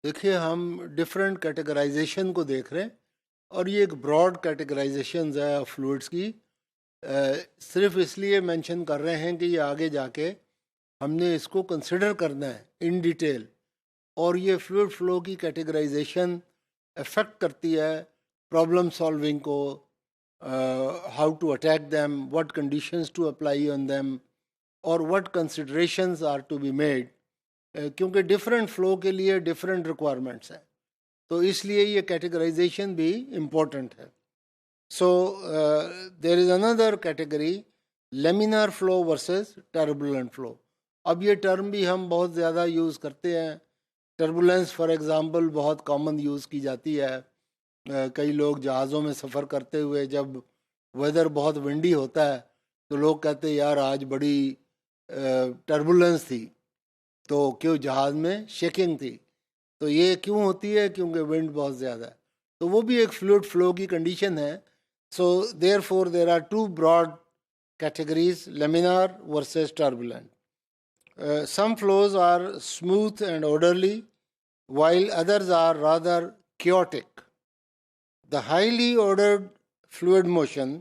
देखिए, हम different categorisation को देख रहे हैं और ये एक ब्रॉड कैटेगराइजेशन है फ्लूइड्स की। सिर्फ इसलिए मेंशन कर रहे हैं कि ये आगे जाके हमने इसको कंसिडर करना है इन डिटेल। और ये फ्लूइड फ्लो की कैटेगराइजेशन अफेक्ट करती है प्रॉब्लम सॉल्विंग को, how to attack them, what conditions to apply on them और what considerations are to be made, क्योंकि डिफरेंट फ्लो के लिए डिफरेंट रिक्वायरमेंट्स हैं, तो इसलिए ये कैटेगराइजेशन भी इम्पोर्टेंट है। So there is another category, laminar flow versus turbulent flow. अब ये टर्म भी हम बहुत ज़्यादा यूज़ करते हैं। टर्बुलेंस फॉर एग्ज़ाम्पल बहुत कॉमन यूज़ की जाती है। कई लोग जहाज़ों में सफ़र करते हुए जब वेदर बहुत विंडी होता है तो लोग कहते हैं यार आज बड़ी टर्बुलेंस थी, तो क्यों जहाज़ में शेकिंग थी। तो ये क्यों होती है? क्योंकि विंड बहुत ज़्यादा है। तो वो भी एक फ्लूइड फ्लो की कंडीशन है। So therefore there are two broad categories, laminar versus turbulent. Some flows are smooth and orderly, while others are rather chaotic. The highly ordered fluid motion,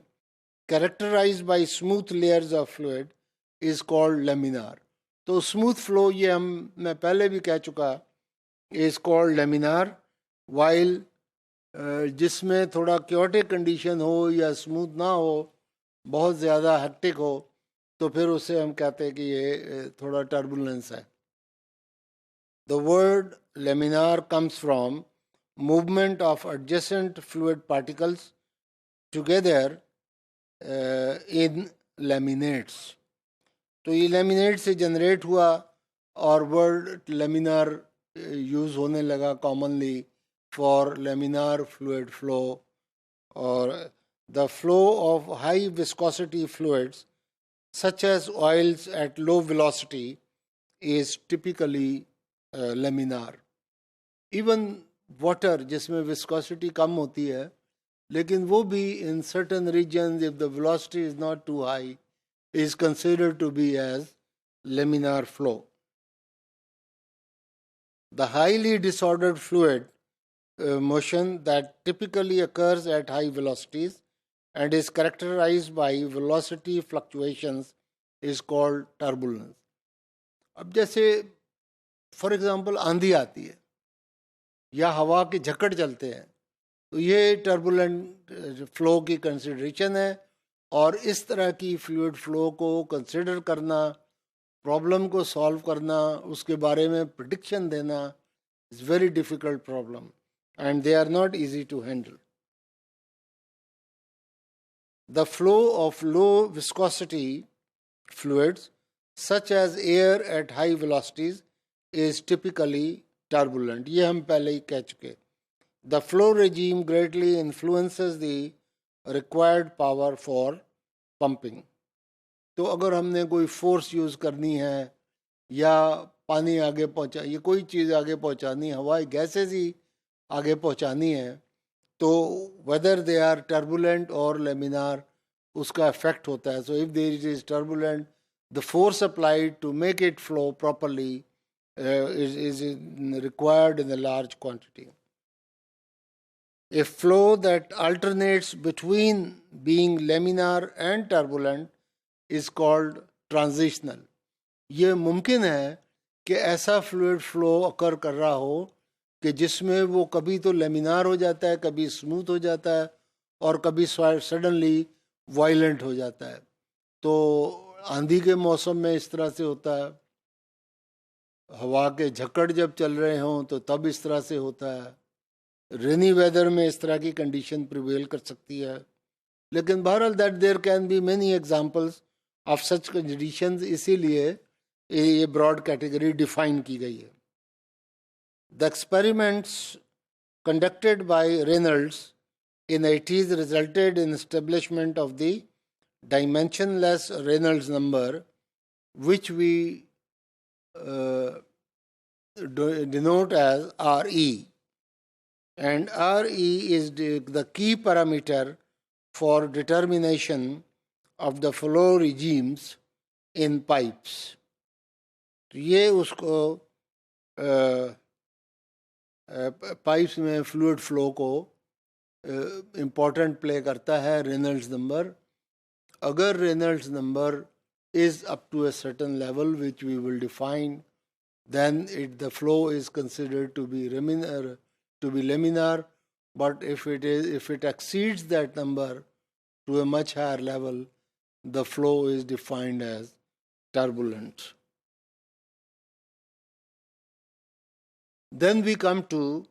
characterized by smooth layers of fluid, is called laminar. तो smooth flow ये मैं पहले भी कह चुका, is called laminar. While जिसमें थोड़ा chaotic condition हो या स्मूथ ना हो, बहुत ज़्यादा हेक्टिक हो, तो फिर उसे हम कहते हैं कि ये थोड़ा टर्बुलेंस है। The word laminar comes from movement of adjacent fluid particles together in laminates. तो ये लेमिनेट से जनरेट हुआ और वर्ड लेमिनार यूज़ होने लगा commonly for laminar fluid flow. और the flow of high viscosity fluids such as oils at low velocity is typically laminar. Even water जिसमें viscosity कम होती है, लेकिन वो भी in certain regions if the velocity is not too high is considered to be as laminar flow. The highly disordered fluid motion that typically occurs at high velocities and is characterized by velocity fluctuations is called turbulence. अब जैसे for example आंधी आती है या हवा के झक्कड़ चलते हैं, तो ये टर्बुलेंट फ्लो की कंसिडरेशन है। और इस तरह की फ्लूइड फ्लो को कंसिडर करना, प्रॉब्लम को सॉल्व करना, उसके बारे में प्रिडिक्शन देना is very difficult problem and they are not easy to handle. The flow of low viscosity fluids such as air at high velocities is typically turbulent. ये हम पहले ही कह चुके. The flow regime greatly influences the required power for pumping. तो अगर हमने कोई force use करनी है या पानी आगे पहुंचा, ये कोई चीज़ आगे पहुंचानी, हवाई गैसेस ही आगे पहुंचानी है, तो वेदर दे आर टर्बुलेंट और लेमिनार उसका इफेक्ट होता है. So if there is turbulent, the force applied to make it flow properly is required in a large quantity. A flow that alternates between being laminar and turbulent is called transitional. ये मुमकिन है कि ऐसा fluid flow अकर कर रहा हो कि जिसमें वो कभी तो लेमिनार हो जाता है, कभी स्मूथ हो जाता है और कभी सडनली वायलेंट हो जाता है. तो आंधी के मौसम में इस तरह से होता है, हवा के झक्कड़ जब चल रहे हों तो तब इस तरह से होता है, रेनी वेदर में इस तरह की कंडीशन प्रिवेल कर सकती है. लेकिन बहरहाल that there can be many examples of such conditions, इसीलिए ये ब्रॉड कैटेगरी डिफाइन की गई है. The experiments conducted by Reynolds in 80s resulted in establishment of the dimensionless Reynolds number, which we denote as RE. And RE is the key parameter for determination of the flow regimes in pipes. तो ये उसको pipes में fluid flow को important play करता है Reynolds number. अगर Reynolds number is up to a certain level which we will define, then the flow is considered to be laminar. But if it exceeds that number to a much higher level, the flow is defined as turbulent. Then we come to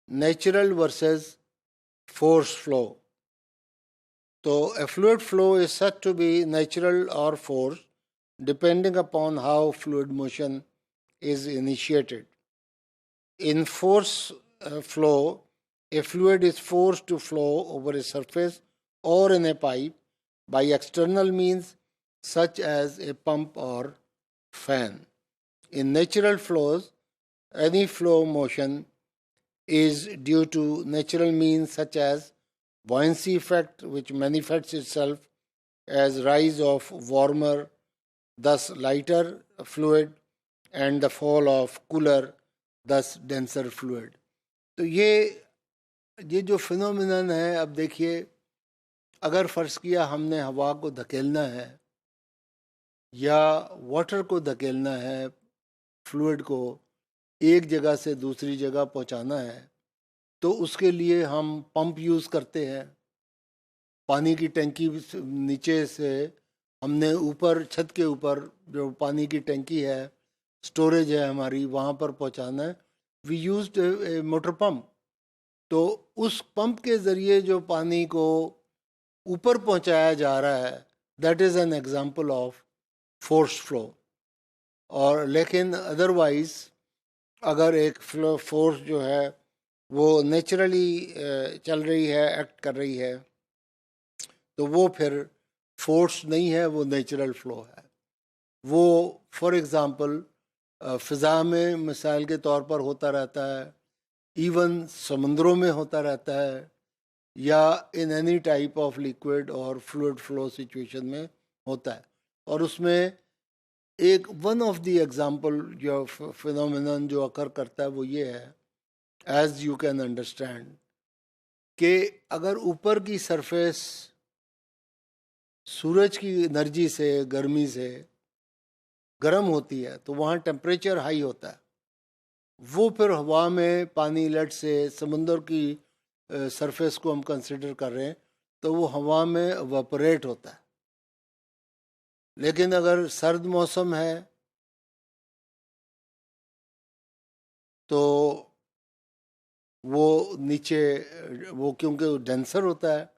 natural versus forced flow. So a fluid flow is said to be natural or forced, depending upon how fluid motion is initiated. In force flow, a fluid is forced to flow over a surface or in a pipe by external means such as a pump or fan. In natural flows, any flow motion is due to natural means such as buoyancy effect, which manifests itself as rise of warmer, thus lighter fluid, and the fall of cooler, thus denser fluid. तो ये जो phenomenon है, अब देखिए, अगर फ़र्ज़ किया हमने हवा को धकेलना है या वाटर को धकेलना है, फ्लूइड को एक जगह से दूसरी जगह पहुंचाना है, तो उसके लिए हम पंप यूज़ करते हैं. पानी की टंकी नीचे से हमने ऊपर छत के ऊपर जो पानी की टंकी है, स्टोरेज है हमारी, वहाँ पर पहुँचाना है. We used a motor pump. तो उस पंप के ज़रिए जो पानी को ऊपर पहुँचाया जा रहा है, that is an example of forced flow. और लेकिन अदरवाइज़ अगर एक फ्लो फोर्स जो है वो नेचुरली चल रही है, एक्ट कर रही है, तो वो फिर फोर्स नहीं है, वो नेचुरल फ्लो है. वो फॉर एग्ज़ाम्पल फ़िज़ा में मिसाल के तौर पर होता रहता है, इवन समुद्रों में होता रहता है, या in any type of liquid और फ्लूइड फ्लो सिचुएशन में होता है. और उसमें एक वन ऑफ द एग्जांपल जो फिनोमेनन जो अकर करता है वो ये है, एज यू कैन अंडरस्टैंड, कि अगर ऊपर की सरफेस सूरज की एनर्जी से, गर्मी से गर्म होती है, तो वहाँ टेम्परेचर हाई होता है. वो फिर हवा में पानी, लेट से समुंदर की सरफेस को हम कंसिडर कर रहे हैं, तो वो हवा में एवापोरेट होता है. लेकिन अगर सर्द मौसम है तो वो नीचे, वो क्योंकि डेंसर होता है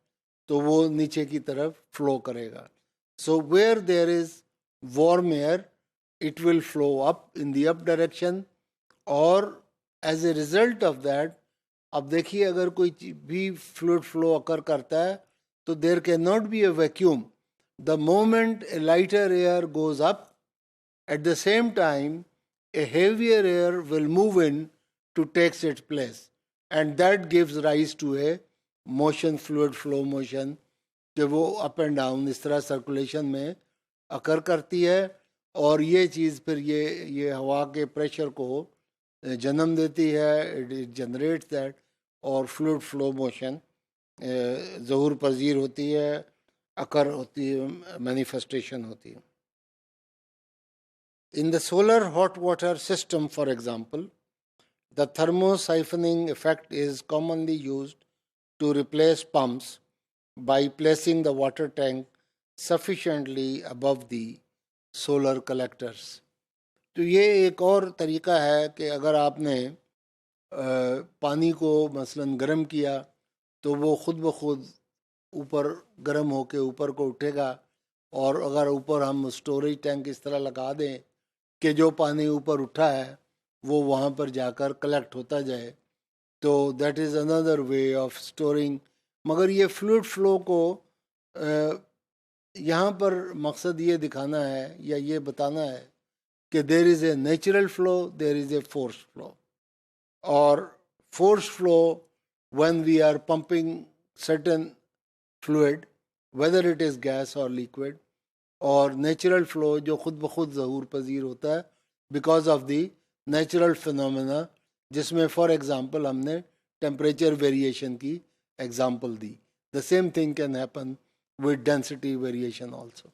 तो वो नीचे की तरफ फ्लो करेगा. So where there is warm air, it will flow up in the up direction. और as a result of that, अब देखिए, अगर कोई भी फ्लूइड फ्लो अकर करता है तो there can not be a vacuum. The moment a lighter air goes up, at the same time a heavier air will move in to take its place, and that gives rise to a motion, fluid flow motion, कि वो up and down इस तरह circulation में अकर करती है. और ये चीज़ फिर ये हवा के प्रेशर को जन्म देती है, इट जनरेट्स दैट, और फ्लूइड फ्लो मोशन ज़हूर पजीर होती है, अकर होती है, मैनिफेस्टेशन होती है. In the solar hot water system, for example, the thermosiphoning effect is commonly used to replace pumps by placing the water tank sufficiently above the solar collectors. तो ये एक और तरीका है कि अगर आपने पानी को मसलन गर्म किया तो वो खुद ब खुद ऊपर गर्म होके ऊपर को उठेगा. और अगर ऊपर हम स्टोरेज टैंक इस तरह लगा दें कि जो पानी ऊपर उठा है वो वहाँ पर जाकर कलेक्ट होता जाए, तो that is another way of storing. मगर ये फ्लूइड फ्लो को यहाँ पर मकसद ये दिखाना है या ये बताना है कि there is a natural flow, there is a force flow. और force flow when we are pumping certain fluid, whether it is gas or liquid, और natural flow जो खुद ब खुद ज़हूर पजीर होता है because of the natural phenomena जिसमें for example हमने टेम्परेचर वेरिएशन की example the. The same thing can happen with density variation also.